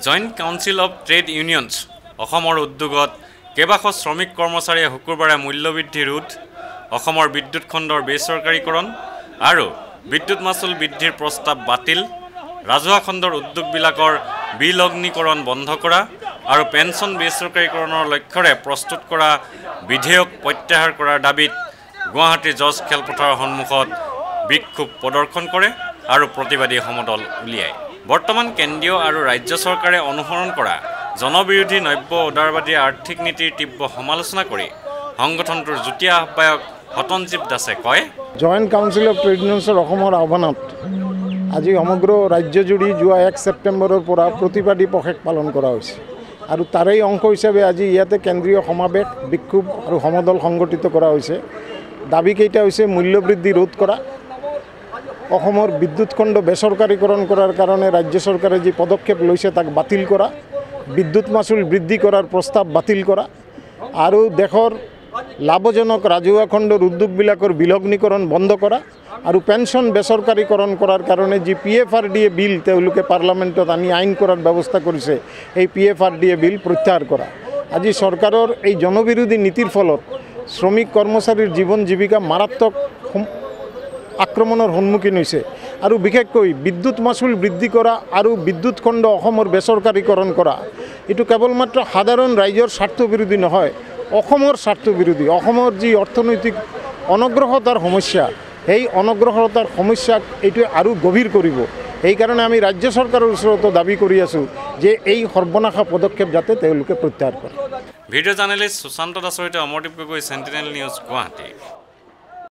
Joint council of trade unions অসমৰ উদ্যোগত কেইবাশ শ্ৰমিক কৰ্মচাৰীয়ে শুকুৰবাৰে মূল্যবৃদ্ধি ৰোধ, অসমৰ বিদ্যুৎ খণ্ডৰ বেচৰকাৰীকৰণ আৰু বিদ্যুৎ মাচুল বৃদ্ধিৰ প্ৰস্তাৱ বাতিল, ৰাজহুৱা খণ্ডৰ উদ্যোগবিলাকৰ বিলগ্নীকৰণ বন্ধ কৰা আৰু পেঞ্চন বেচৰকাৰীকৰণৰ লক্ষ্যৰে প্ৰস্তুত কৰা বিধেয়ক প্ৰত্যাহাৰ কৰাৰ দাবীত গুৱাহাটীৰ জজ খেলপথাৰৰ সন্মুখত বিক্ষোভ প্ৰদৰ্শন কৰে আৰু প্ৰতিবাদী সমদল উলিয়ায়। বৰ্তমান কেন্দ্ৰীয় আৰু ৰাজ্য চৰকাৰে অনুসৰণ কৰা জনবিৰোধী নব্য উদাৰবাদী আৰ্থিক নীতিৰ তীব্ৰ সমালোচনা কৰি সংগঠনটোৰ যুটীয়া আহ্বায়ক হতনজীৱ দাসে কয়, জইণ্ট কাউন্সিল অফ ট্ৰেড ইউনিয়নছৰ অসমৰ আহ্বানত আজি সমগ্ৰ ৰাজ্যজুৰি যোৱা 1 ছেপ্টেম্বৰৰ পৰা প্ৰতিবাদী পষেক পালন কৰা হৈছে আৰু তাৰেই অংশ হিচাপে আজি ইয়াতে কেন্দ্ৰীয় সমাৱেশ, বিক্ষোভ আৰু সমদল সংগঠিত কৰা হৈছে। দাবীকেইটা হৈছে মূল্যবৃদ্ধি ৰোধ কৰা, অসমৰ বিদ্যুৎ খণ্ড বেচৰকাৰীকৰণ কৰাৰ কাৰণে ৰাজ্য চৰকাৰে যি পদক্ষেপ লৈছে তাক বাতিল কৰা, বিদ্যুৎ মাচুল বৃদ্ধি কৰাৰ প্ৰস্তাৱ বাতিল কৰা আৰু দেশৰ লাভজনক ৰাজহুৱা খণ্ডৰ উদ্যোগবিলাকৰ বিলগ্নীকৰণ বন্ধ কৰা আৰু পেঞ্চন বেচৰকাৰীকৰণ কৰাৰ কাৰণে যি PFRDA বিল তেওঁলোকে পাৰ্লামেণ্টত আনি আইন কৰাৰ ব্যৱস্থা কৰিছে, এই PFRDA বিল প্ৰত্যাহাৰ কৰা। আজি চৰকাৰৰ এই জনবিৰোধী নীতিৰ ফলত শ্ৰমিক কৰ্মচাৰীৰ জীৱন জীৱিকা মাৰাত্মক আক্ৰমণৰ সন্মুখীন হৈছে আৰু বিশেষকৈ বিদ্যুৎ মাচুল বৃদ্ধি কৰা আৰু বিদ্যুৎ খণ্ড অসমৰ বেচৰকাৰীকৰণ কৰা, এইটো কেৱল মাত্ৰ সাধাৰণ ৰাইজৰ স্বাৰ্থ বিৰোধী নহয়, অসমৰ স্বাৰ্থ বিৰোধী। অসমৰ যি অৰ্থনৈতিক অনগ্ৰসৰতাৰ সমস্যা, সেই অনগ্ৰসৰতাৰ সমস্যাক এইটোৱে আৰু গভীৰ কৰিব। সেইকাৰণে আমি ৰাজ্য চৰকাৰৰ ওচৰতো দাবী কৰি আছোঁ যে এই সৰ্বনাশা পদক্ষেপ যাতে তেওঁলোকে প্ৰত্যাহাৰ কৰে। ভিডিঅ' জাৰ্নেলিষ্ট সুশান্ত দাসৰ সৈতে অমৰদীপ গগৈ, চেণ্টিনেল নিউজ, গুৱাহাটী।